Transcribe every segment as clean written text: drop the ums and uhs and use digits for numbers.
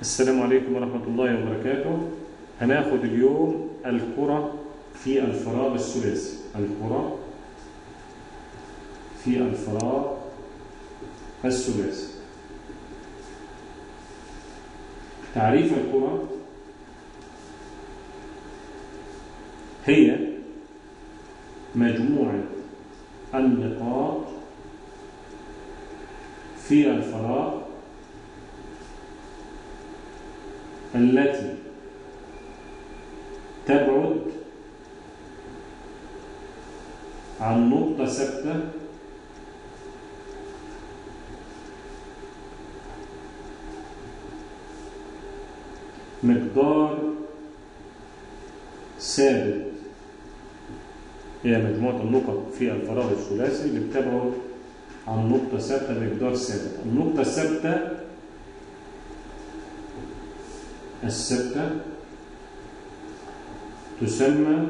السلام عليكم ورحمة الله وبركاته. هناخد اليوم الكرة في الفراغ الثلاثي. الكرة في الفراغ الثلاثي. تعريف الكرة هي مجموعة النقاط في الفراغ التي تبعد عن نقطة ثابتة مقدار ثابت. هي مجموعة النقط في الفراغ الثلاثي اللي بتبعد عن نقطة ثابتة مقدار ثابت. النقطة الثابتة تسمى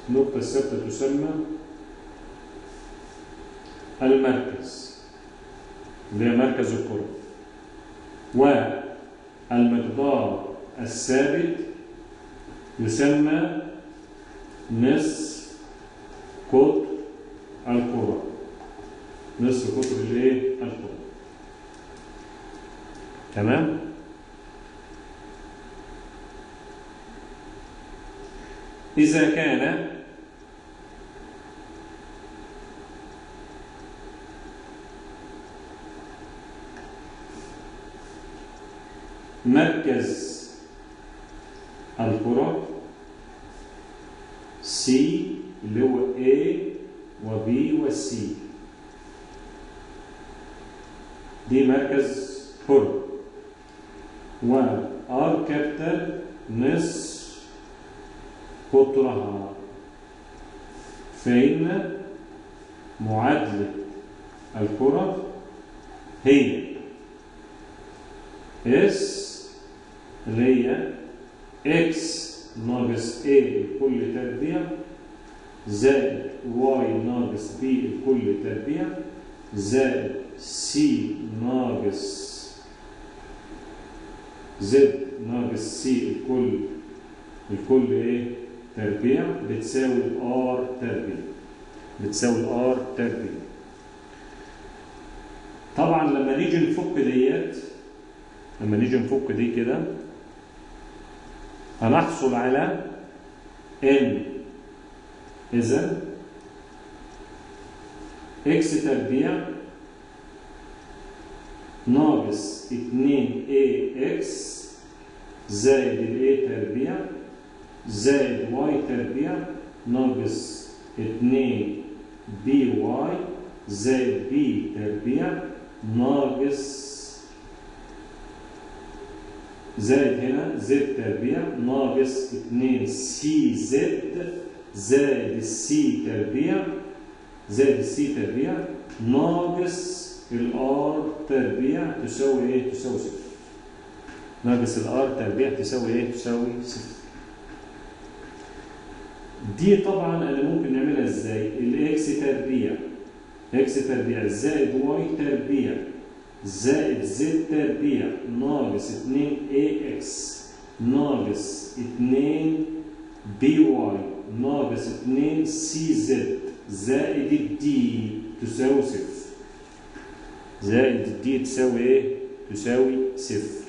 النقطة الثابتة تسمى المركز اللي هي مركز الكرة، والمقدار الثابت يسمى نصف قطر الكرة. نصف قطر الكرة. تمام؟ إذا كان مركز الكرة C اللي هو A و B و C، دي مركز كرة، و R كابيتال نصف قطرها، فإن معادلة الكرة هي S اللي هي X ناقص A الكل تربيع زائد Y ناقص B الكل تربيع زائد C ناقص Z ناقص C الكل تربيع بتساوي R تربيع. طبعا لما نيجي نفك دي كده هنحصل على N. إذا X تربيع ناقص 2AX زائد A تربيع زائد Y تربيع ناقص 2BY زائد B تربيع ناقص زائد هنا Z تربيع ناقص 2CZ زائد C تربيع ناقص الR تربيع تساوي تساوي صفر. ناقص الR تربيع تساوي تساوي صفر. دي طبعا أنا ممكن نعملها ازاي؟ الX تربيع زائد Y تربيع زائد Z تربيع ناقص 2AX ناقص 2BY ناقص 2CZ زائد الدي تساوي صفر. تساوي صفر.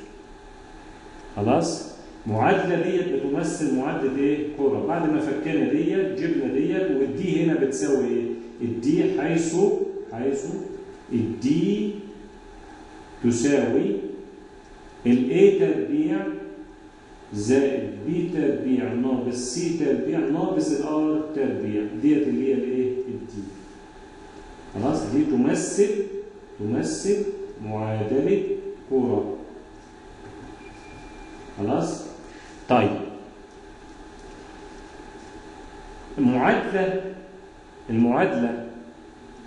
خلاص؟ معادلة ديت بتمثل معادلة كرة. بعد ما فكينا ديت جبنا ديت، والدي هنا بتساوي الدي حيث الدي تساوي A تربيع زائد B تربيع ناقص C تربيع ناقص R تربيع. ديت اللي هي الدي. خلاص؟ دي تمثل معادلة كرة. خلاص؟ طيب المعادلة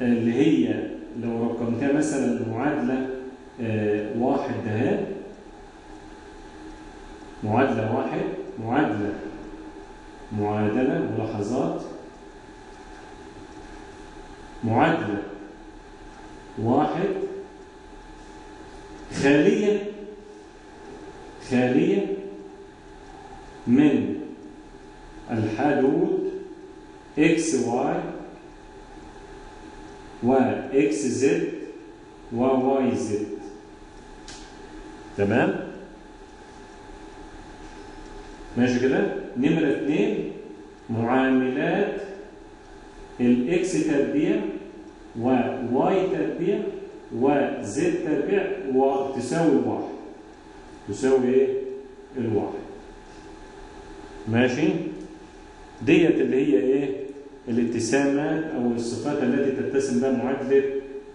اللي هي لو رقمتها مثلا المعادلة واحد ده، معادلة ملاحظات معادلة واحد خالية من الحدود اكس واي واكس زد وواي زد. تمام؟ ماشي كده؟ نمرة 2 معاملات الاكس تربيع وواي تربيع وزد تربيع وتساوي الواحد. تساوي ايه؟ الواحد. ماشي؟ ديت اللي هي ايه؟ الاتسامات او الصفات التي تتسم بها معادلة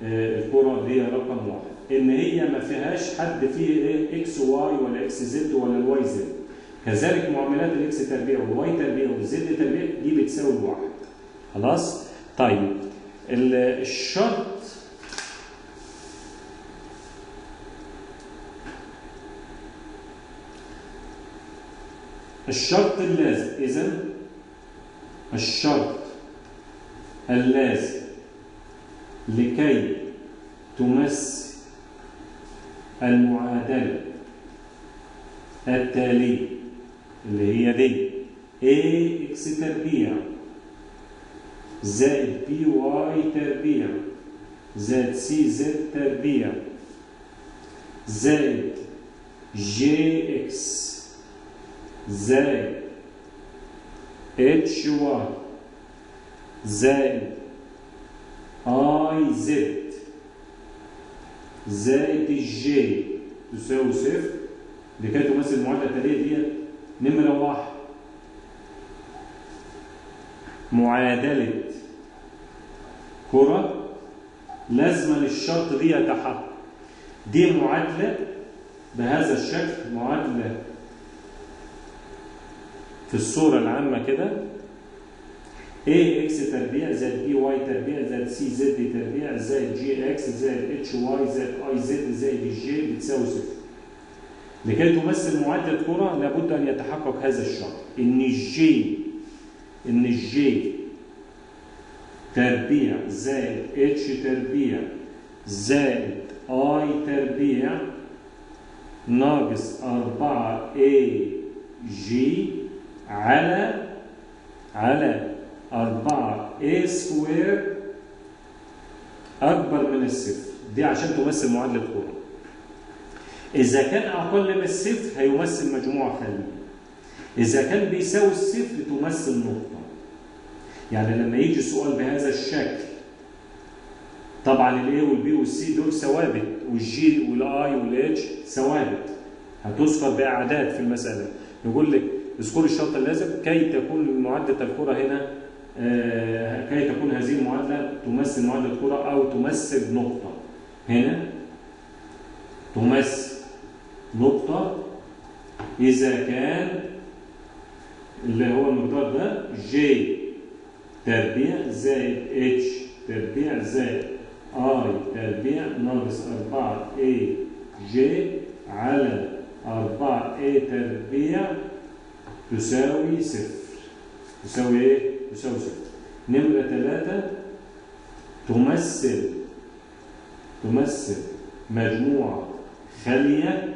الكرة اللي هي رقم 1. ان هي ما فيهاش حد فيه ايه؟ اكس واي ولا اكس زد ولا الواي زد. كذلك معاملات الاكس تربيع والواي تربيع والزد تربيع دي بتساوي الواحد. خلاص؟ طيب الشرط اللازم، إذن الشرط اللازم لكي تمثل المعادلة التالية اللي هي دي ax تربيع زائد by تربيع زائد cz تربيع زائد jx زائد hy زائد iz زائد j تساوي صفر لكي تمثل المعادلة التالية ديت. نمرة 1 معادلة كرة لازم الشرط دي يتحقق. دي معادلة بهذا الشكل، معادلة في الصورة العامة كده ax تربيع زائد by تربيع زائد cz تربيع زائد gx زائد hy زائد iz زائد j بتساوي صفر. لكي تمثل معادلة كرة لابد أن يتحقق هذا الشرط، إن الجي تربيع زائد اتش تربيع زائد اي تربيع ناقص 4 اي جي على 4 اي سكوير أكبر من الصفر. دي عشان تمثل معادلة كرة. إذا كان أقل من الصفر هيمثل مجموعة خالية. إذا كان بيساوي الصفر تمثل نقطة. يعني لما يجي سؤال بهذا الشكل طبعا الاي والبي والسي دول ثوابت والجي والاي والاتش ثوابت هتذكر باعداد في المسألة. يقول لك اذكر الشرط اللازم كي تكون معادلة الكرة هنا كي تكون هذه المعادلة تمثل معادلة كرة أو تمثل نقطة. هنا تمثل نقطة إذا كان اللي هو المقدار ده جي تربيع زائد اتش تربيع زائد اي تربيع ناقص 4 اي جي على 4 اي تربيع تساوي صفر. تساوي ايه؟ تساوي صفر. نمرة 3 تمثل مجموعة خالية.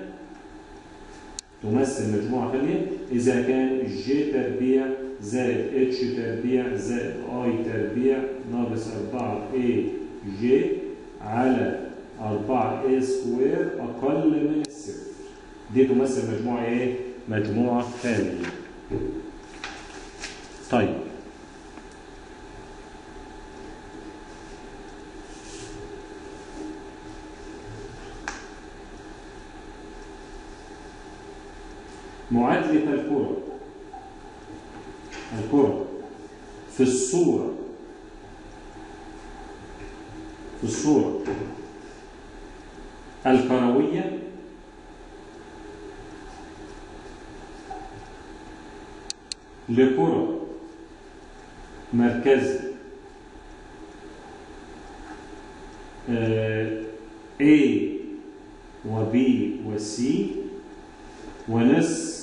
تمثل مجموعة خالية إذا كان ج تربيع زائد اتش تربيع زائد اي تربيع ناقص 4 اي جي على 4 اي سكوير أقل من الصفر. دي تمثل مجموعة ايه؟ مجموعة خالية. طيب معادلة الكرة في الصورة الكروية لكرة مركزي A و B و C ونص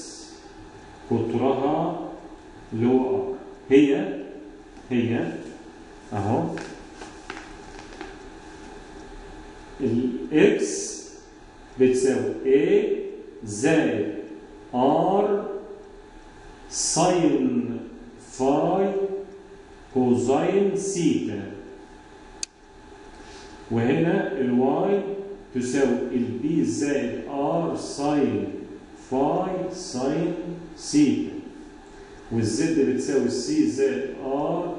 قطرها لو هي اهو الاكس بتساوي A زائد R ساين فاي كوزين سيتا، وهنا الواي تساوي البي زائد ار ساين فاي ساين سيتا، والزد بتساوي السي زائد ار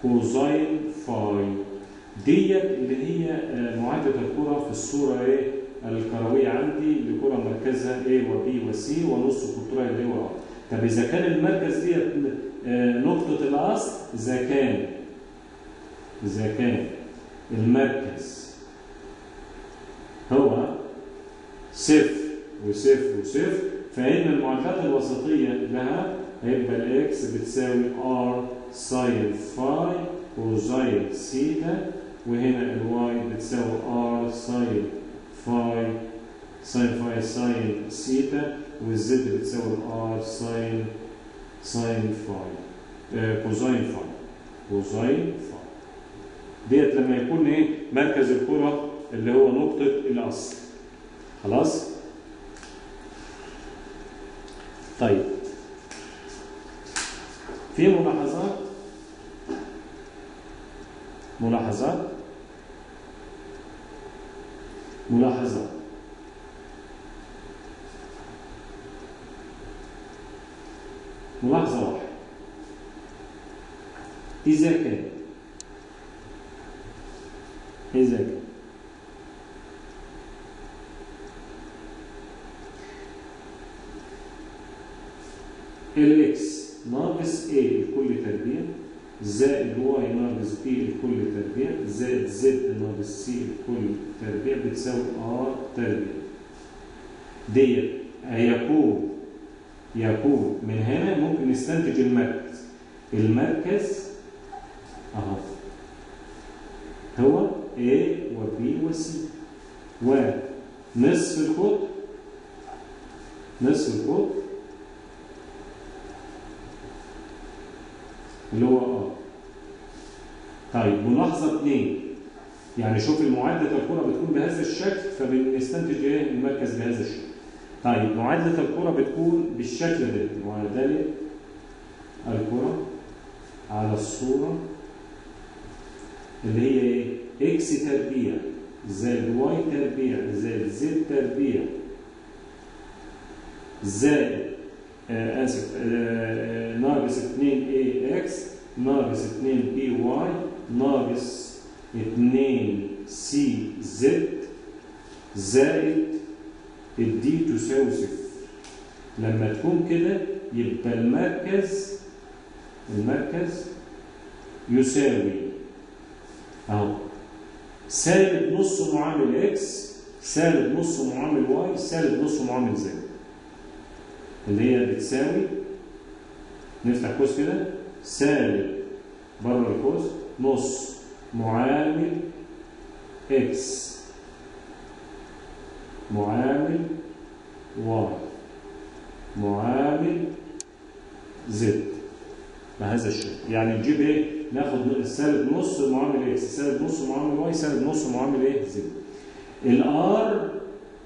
كوزين فاي. ديت اللي هي معادلة الكرة في الصورة ايه الكروية عندي لكرة مركزها A و B و C ونص قطرها اللي هو R. طب إذا كان المركز ديت نقطة الأصل، إذا كان المركز هو صفر وصفر وصفر، فإن المعادلات الوسطية لها هيبقى الإكس بتساوي R ساين فاي كوزين سيتا، وهنا الواي بتساوي R ساين فاي ساين سيتا، والزد بتساوي R ساين فاي كوزين فاي. ديت لما يكون ايه مركز الكرة اللي هو نقطة الأصل. خلاص؟ طيب في ملاحظات ملاحظة واحدة، إذا كان الإكس ناقص A الكل تربيع زائد واي ناقص B الكل تربيع زائد زد ناقص C الكل تربيع بتساوي R تربيع. ديت يكون من هنا ممكن نستنتج المركز اهو هو A و B و C، ونصف القطر اللي هو طيب ملاحظة 2، يعني شوف المعادلة الكرة بتكون بهذا الشكل فبنستنتج ايه المركز بهذا الشكل. طيب معادلة الكرة بتكون بالشكل ده، معادلة الكرة على الصورة اللي هي ايه اكس تربيع زائد واي تربيع زائد زد تربيع زائد ناقص 2 ax ناقص 2 by ناقص 2 cz زائد الدي تساوي صفر. لما تكون كده يبقى المركز يساوي اهو سالب نص معامل اكس سالب نص معامل واي سالب نص معامل زد، اللي هي بتساوي نفتح قوس كده سالب بره القوس نص معامل اكس معامل واي معامل زد بهذا الشكل. يعني نجيب ايه؟ ناخد سالب نص معامل اكس سالب نص معامل واي سالب نص معامل ايه؟ زد. الار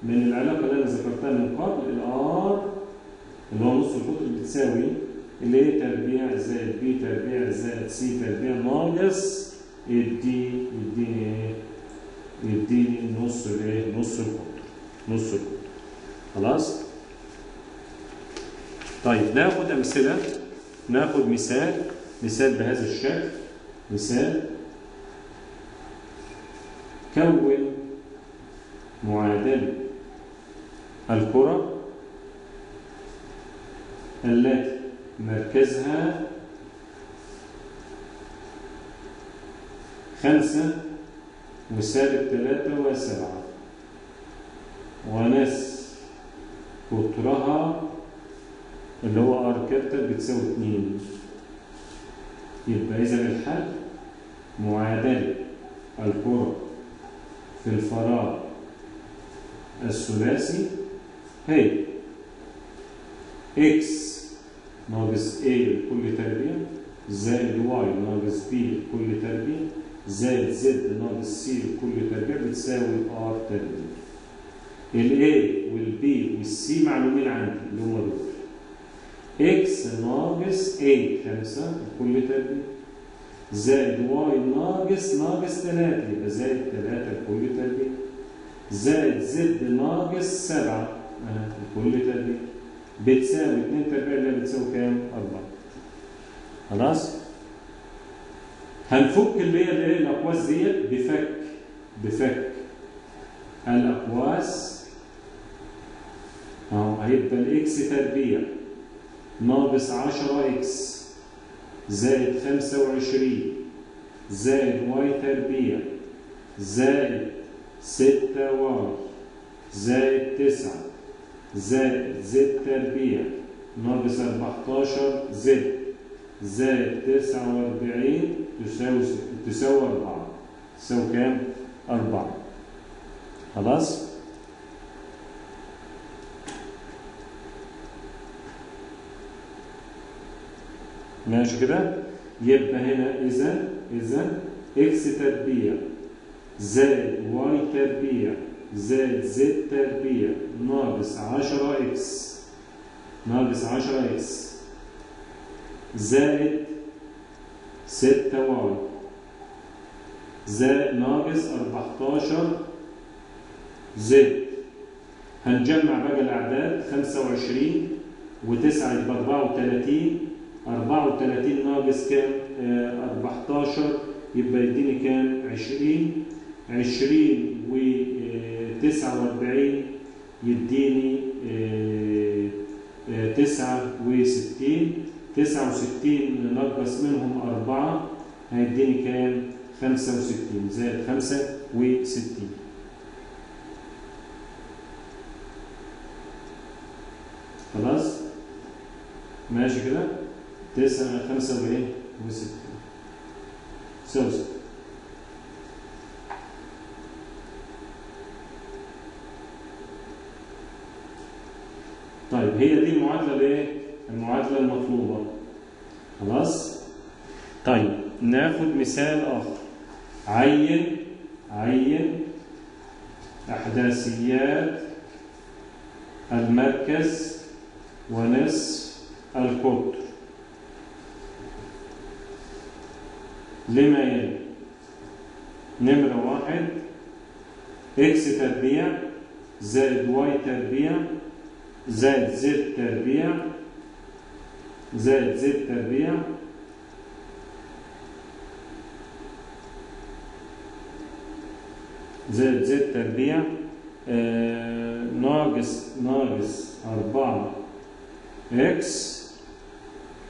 من العلاقه اللي انا ذكرتها من قبل، الار اللي هو نص القطر بتساوي اللي هي تربيع زائد بي تربيع زائد سي تربيع ناقص يديني ايه؟ يديني نص الايه؟ نص القطر. خلاص؟ طيب ناخد امثله، ناخد مثال بهذا الشكل. مثال كون معادلة الكرة التي مركزها 5 وسالب 3 و7 ونصف قطرها اللي هو ار كابيتال بتساوي 2. يبقى إذا الحل معادلة الكرة في الفراغ الثلاثي هي x ناقص a لكل تربيع زائد y ناقص b لكل تربيع زائد z ناقص c لكل تربيع بتساوي r تربيع. الاي والبي والسي معلومين عندي اللي هم دول. اكس ناقص اي 5 الكل تربيع زائد واي ناقص 3 يبقى زائد 3 الكل تربيع زائد زد ناقص 7 الكل تربيع بتساوي 2 تربيع اللي بتساوي كام؟ 4. خلاص؟ هنفك اللي هي الايه؟ الاقواس ديت بفك الاقواس اهو. هيبقى الاكس تربيع ناقص 10 اكس زائد 25 زائد واي تربيع زائد 6 واي زائد 9 زائد زد تربيع ناقص 14 زد زائد 49 تساوي 4. تساوي كام؟ 4. خلاص؟ ماشي كده؟ يبقى هنا إذا إكس تربيع زائد واي تربيع زائد زد تربيع ناقص 10 إكس زائد 6 واي زائد ناقص 14 زد. هنجمع بقى الأعداد 25 و9 يبقى 34. 34 ناقص كام؟ 14 يبقى يديني كام؟ 20. 20 و49 يديني 69. 69 نقص منهم 4 هيديني كام؟ 65 زائد 65. خلاص؟ ماشي كده؟ 65 يساوي 6. طيب هي دي المعادلة الايه؟ المعادلة المطلوبة. خلاص؟ طيب ناخد مثال آخر. عين أحداثيات المركز ونصف القطر لما يلي. نمرة 1 إكس تربيع زائد واي تربيع زائد زد تربيع زائد زد تربيع زائد زد تربيع ناقص 4 إكس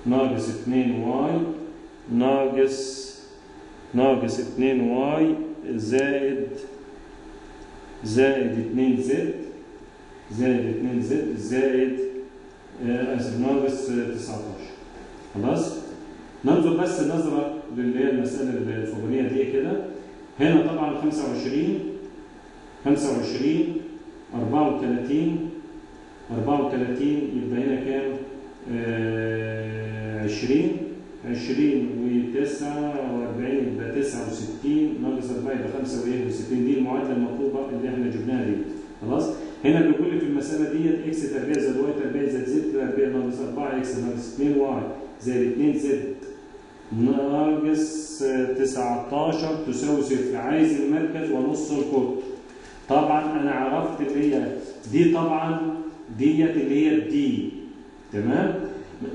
ناقص 2 واي ناقص 2 واي زائد 2 زد زائد ناقص 19. خلاص؟ ننظر بس نظرة للي هي المسألة الفوقانية دي كده. هنا طبعا 25 34 يبقى هنا كام؟ 20 و49 يبقى 69 ناقص 4 يبقى 65. دي المعادلة المطلوبة اللي احنا جبناها دي. خلاص؟ هنا بيقول لي في المسألة ديت اكس تربيع زائد واي تربيع زائد زد تربيع ناقص 4 اكس ناقص 2 واي زائد 2 زد ناقص 19 تساوي 0. عايز المركز ونص القطر. طبعا انا عرفت اللي هي دي، طبعا ديت اللي هي دي. تمام؟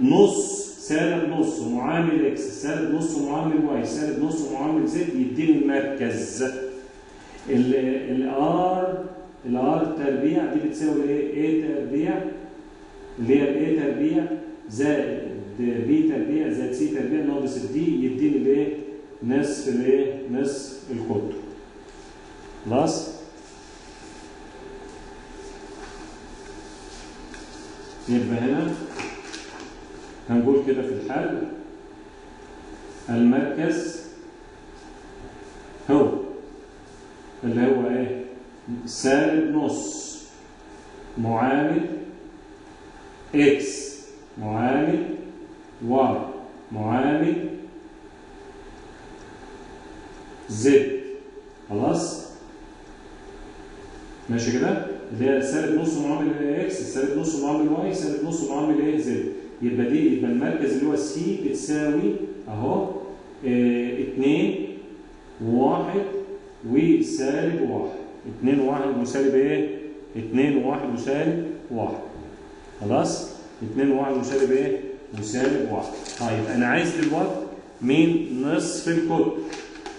نص سالب نص ومعامل اكس سالب نص ومعامل واي سالب نص ومعامل زد يديني المركز. الار تربيع دي بتساوي ايه؟ ايه تربيع اللي هي الايه تربيع زائد بي تربيع زائد سي تربيع ناقص الدي يديني الايه؟ نصف القطر. خلاص؟ يبقى هنا هنقول كده في الحل المركز هو اللي هو ايه؟ سالب نص معامل اكس معامل واي معامل زد. خلاص؟ ماشي كده؟ اللي هي سالب نص معامل اكس، سالب نص معامل واي، سالب نص معامل ايه زد. يبقى المركز اللي هو سي بتساوي اهو 2 و1 وسالب 1. 2 و1 وسالب ايه؟ 2 و1 وسالب 1. خلاص؟ 2 و1 وسالب ايه؟ وسالب 1. طيب انا عايز دلوقتي مين؟ نصف القطر.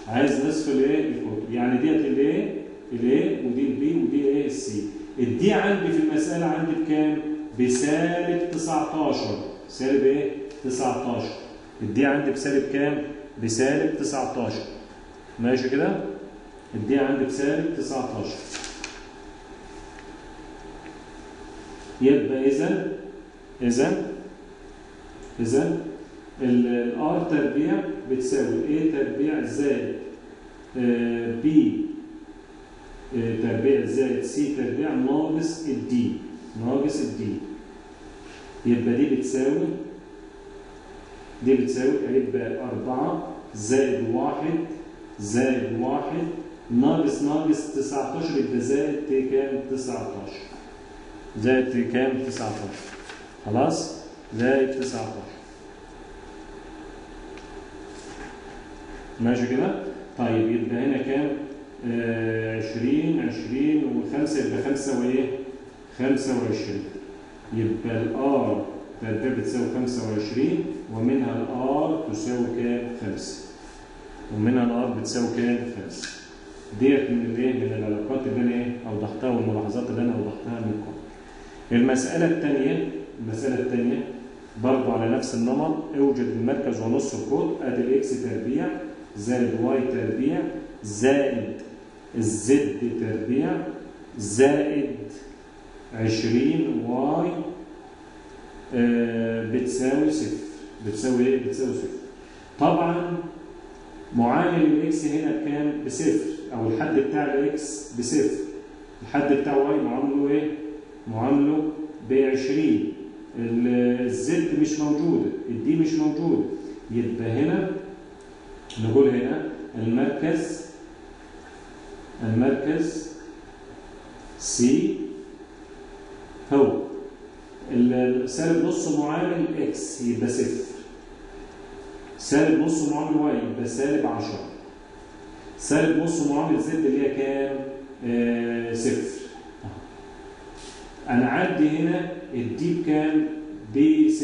عايز نصف الايه؟ القطر. يعني ديت الايه؟ الايه ودي البي ودي ايه؟ السي. الدي عندي في المساله عندي بكام؟ بسالب 19. سالب ايه؟ 19. الدي عندي بسالب كام؟ بسالب 19. ماشي كده؟ الدي عندي بسالب 19. يبقى إذا الار تربيع بتساوي ايه تربيع زائد بي تربيع زائد سي تربيع ناقص الدي. يبقى دي بتساوي هيبقى 4 زائد 1 ناقص 19 يبقى زائد كام؟ 19. زائد كام؟ 19. خلاص؟ زائد 19. ماشي كده؟ طيب يبقى هنا كام؟ 20 و5 يبقى 5 وايه؟ 25. يبقى الار تربيع بتساوي 25 ومنها الار تساوي كام؟ 5. ومنها الار بتساوي كام؟ 5. ديت من الايه؟ من العلاقات اللي انا ايه؟ اوضحتها والملاحظات اللي انا اوضحتها من قبل. المسألة الثانية برضه على نفس النمط. اوجد المركز ونص القطر. ادي الاكس تربيع زائد واي تربيع زائد الزد تربيع زائد 20 واي بتساوي 0. بتساوي ايه؟ بتساوي 0. طبعا معامل الاكس هنا بكام؟ بصفر، او الحد بتاع الاكس بصفر. الحد بتاع واي معامله ايه؟ معامله ب20. الزد مش موجوده، الدي مش موجوده. يبقى هنا نقول هنا المركز سي هو سالب نص معامل اكس يبقى 0. سالب نص معامل واي يبقى سالب 10. سالب نص معامل زد اللي هي كام؟ 0. انا عندي هنا الدي بكام؟ ب0.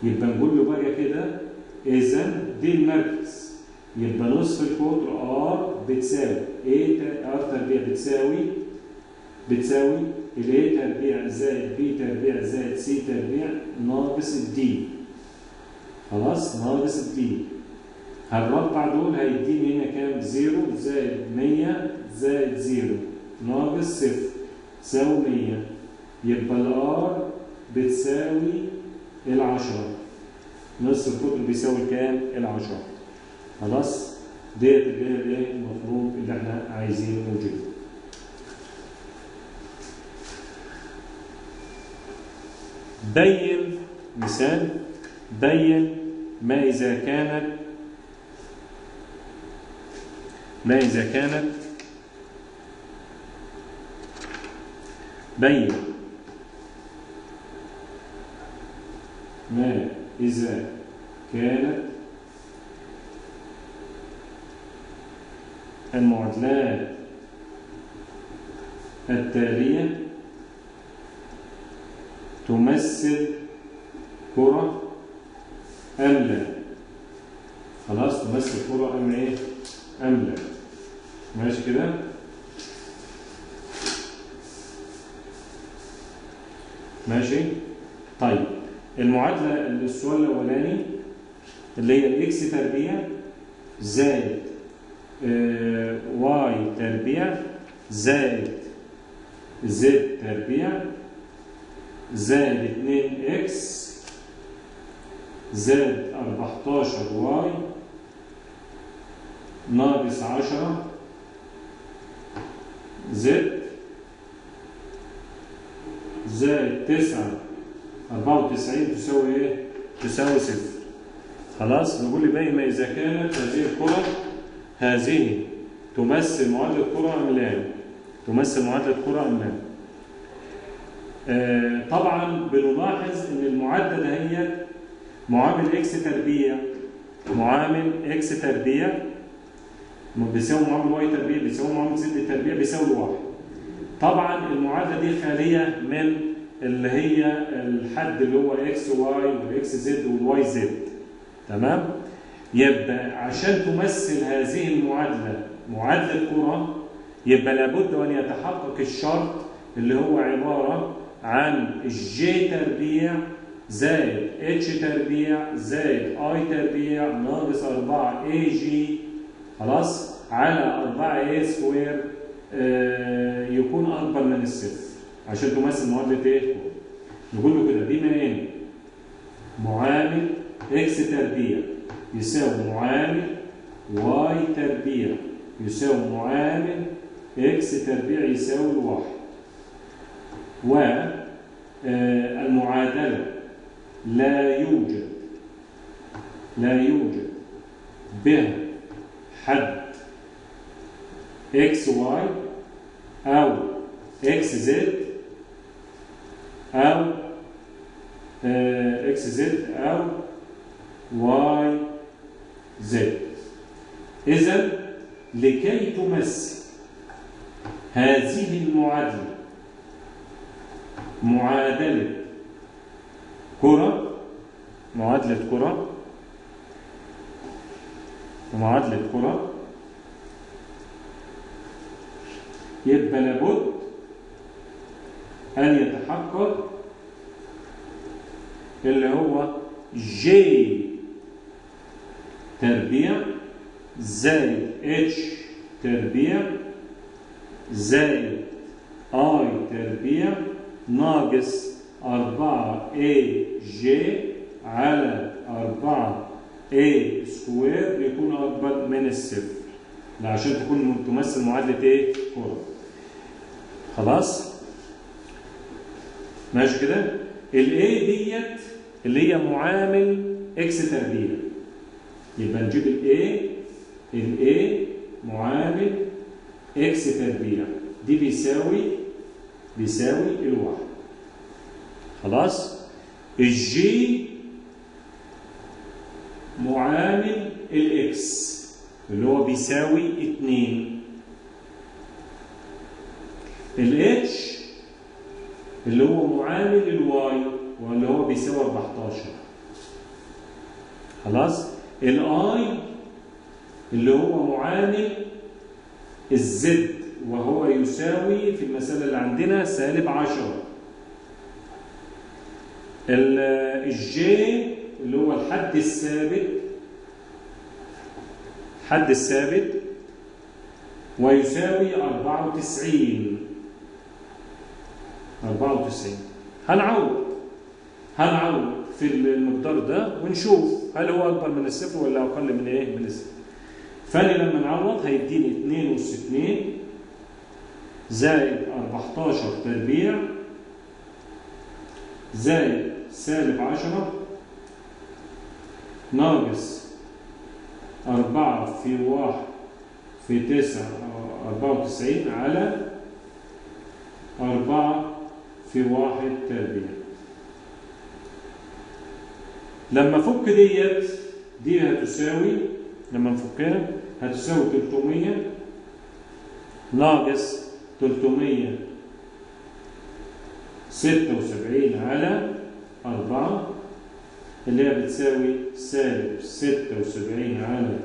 يبقى نقول له بقى كده اذا دي المركز. يبقى نصف القطر ار بتساوي ايه؟ ار تربيع بتساوي الايه تربيع زائد بي تربيع زائد سي تربيع ناقص الدي. خلاص؟ ناقص الدي. هنربع دول هيديني هنا كام؟ 0 زائد 100 زائد 0 ناقص 0 تساوي 100. يبقى الار بتساوي 10. نص القطر بيساوي كام؟ 10. خلاص؟ ديت اللي هي المطلوب اللي احنا عايزين نوجده. بين مثال. بين ما إذا كانت بين ما إذا كانت المعادلات التالية تمثل كرة أم لا. خلاص؟ تمثل كرة أم إيه؟ أم لا. ماشي كده؟ ماشي؟ طيب المعادلة السؤال الأولاني اللي هي الإكس تربيع زائد واي تربيع زائد زد تربيع زائد 2 إكس زائد 14 واي ناقص 10 زد زائد 9 94 تساوي ايه؟ تساوي 0. خلاص؟ نقول لي باقي ما إذا كانت هذه الكرة هذه تمثل معادلة كرة أم لا. تمثل معادلة كرة أم لا؟ طبعا بنلاحظ ان المعادله هي معامل اكس تربيع، معامل اكس تربيع بيساوي معامل واي تربيع بيساوي معامل زد تربيع بيساوي 1. طبعا المعادله دي خاليه من اللي هي الحد اللي هو اكس واي والاكس زد والواي زد. تمام؟ يبقى عشان تمثل هذه المعادله معادله كره يبقى لابد ان يتحقق الشرط اللي هو عباره عن الجي تربيع زائد اتش تربيع زائد اي تربيع ناقص 4 اي جي خلاص على 4 اي سكوير يكون اكبر من الصفر عشان تمثل معادله ايه؟ نقول له كده بما ان معامل اكس تربيع يساوي معامل واي تربيع يساوي معامل اكس تربيع يساوي 1 والمعادلة لا يوجد بها حد اكس واي او اكس زد او اكس زد او واي زد. اذا لكي تمثل هذه المعادلة معادلة كرة يبقى لابد أن يتحقق اللي هو جي تربيع زائد اتش تربيع زائد اي تربيع ناقص 4 اي جي على 4 اي سكوير يكون اكبر من الصفر عشان تكون تمثل معادله ايه؟ كره. خلاص؟ ماشي كده؟ الاي ديت اللي هي معامل اكس تربيع يبقى نجيب الاي معامل اكس تربيع دي بيساوي الواحد. خلاص؟ الجي معامل الاكس اللي هو بيساوي 2. الاتش اللي هو معامل الواي واللي هو بيساوي 14. خلاص؟ الاي اللي هو معامل الزد وهو يساوي في المسألة اللي عندنا -10. الجي اللي هو الحد الثابت ويساوي 94. هنعوض في المقدار ده ونشوف هل هو اكبر من الصفر ولا اقل من ايه؟ من الصفر. فانا لما نعوض هيديني 62 زائد 14 تربيع زائد -10 ناقص 4 في 1 في 9 94 على 4 في 1 تربيع. لما فك دي هتساوي لما نفكها هتساوي 300 ناقص 376 على 4 اللي هي بتساوي -76 على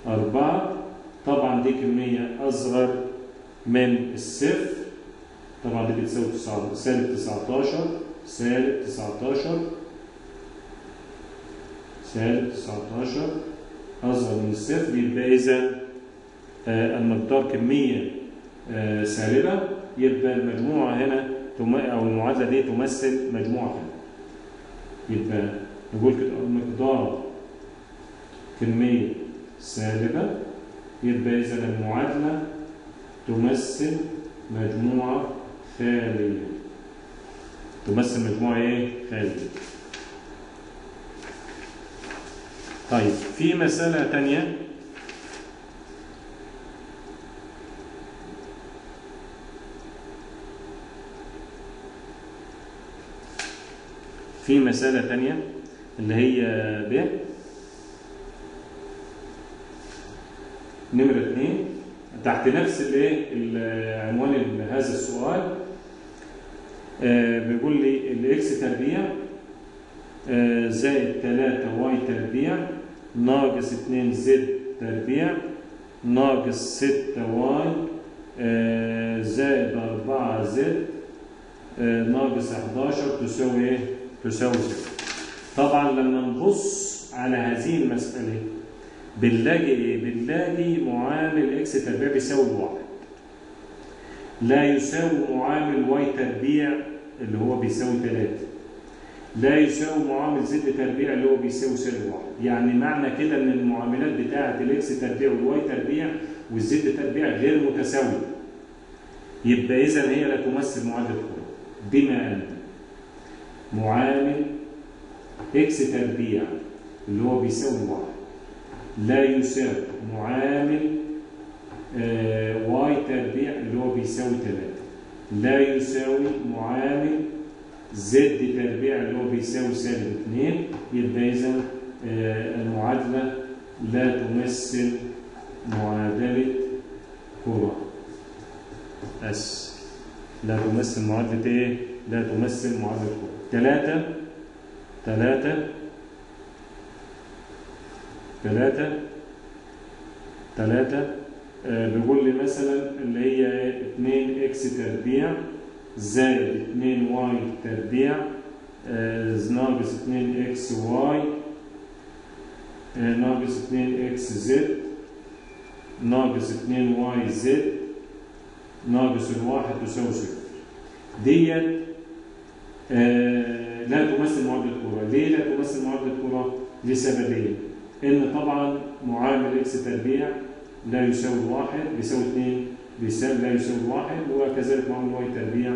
4. طبعا دي كمية أصغر من الصفر. طبعا دي بتساوي -19 أصغر من الصفر. يبقى إذا المقدار كمية سالبة يبقى المجموعة هنا أو المعادلة دي تمثل مجموعة هنا. يبقى نقول كده المقدار كمية سالبة يبقى إذا المعادلة تمثل مجموعة خالية. تمثل مجموعة إيه؟ خالية. طيب في مسألة تانية في مسألة ثانية اللي هي ب نمرة 2 تحت نفس عنوان هذا السؤال. بيقول لي الإكس تربيع زائد 3 واي تربيع ناقص 2 زد تربيع ناقص 6 واي زائد 4 زد ناقص 11 تساوي ايه؟ تساوي 0. طبعا لما نبص على هذه المسألة بنلاقي ايه؟ بنلاقي معامل اكس تربيع بيساوي 1 لا يساوي معامل واي تربيع اللي هو بيساوي 3 لا يساوي معامل زد تربيع اللي هو بيساوي سالب 1. يعني معنى كده ان المعاملات بتاعه الاكس تربيع والواي تربيع والزد تربيع غير متساويه. يبقى اذا هي لا تمثل معادله كره، بما ان معامل اكس تربيع اللي هو بيساوي 1 لا يساوي معامل واي تربيع اللي هو بيساوي 3 لا يساوي معامل زد تربيع اللي هو بيساوي سالب 2. يبقى إذا المعادلة لا تمثل معادلة كرة. بس لا تمثل معادلة إيه؟ لا تمثل معادلة كرة. 3 بيقول لي مثلا اللي هي 2 اكس تربيع زائد 2 واي تربيع ناقص 2 اكس واي ناقص 2 اكس زد ناقص 2 واي زد ناقص 1 تساوي 0. ديت لا تمثل معادلة كرة. ليه لا تمثل معادلة كرة؟ لسببين. ان طبعا معامل اكس تربيع لا يساوي 1 بيساوي 2 لا يساوي 1 وكذلك معامل واي تربيع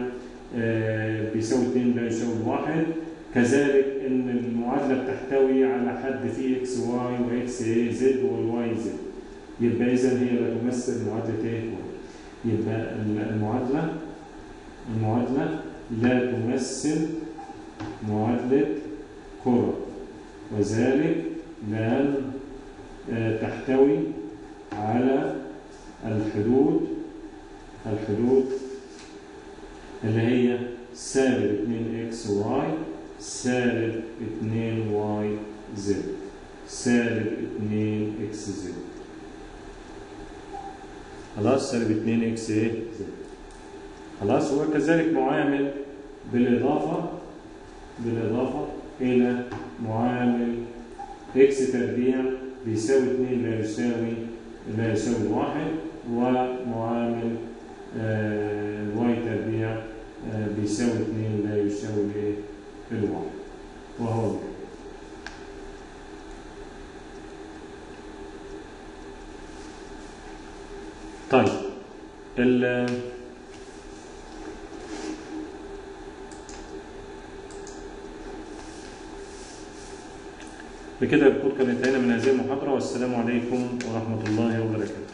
بيساوي 2 لا يساوي 1. كذلك ان المعادله بتحتوي على حد فيه اكس واي واكس زد والواي زد. يبقى اذا هي لا تمثل معادله ايه؟ يبقى المعادله لا تمثل معادله كره، وذلك لأن تحتوي على الحدود اللي هي سالب 2 اكس واي سالب 2 واي زد سالب 2 اكس زد. خلاص سالب 2 اكس زد. خلاص. وكذلك معامل بالإضافة إلى معامل اكس تربيع بيساوي 2 لا يساوي 1 ومعامل واي تربيع بيساوي 2 لا يساوي 1 وهو ده. طيب بكده نكون انتهينا من هذه المحاضرة، والسلام عليكم ورحمة الله وبركاته.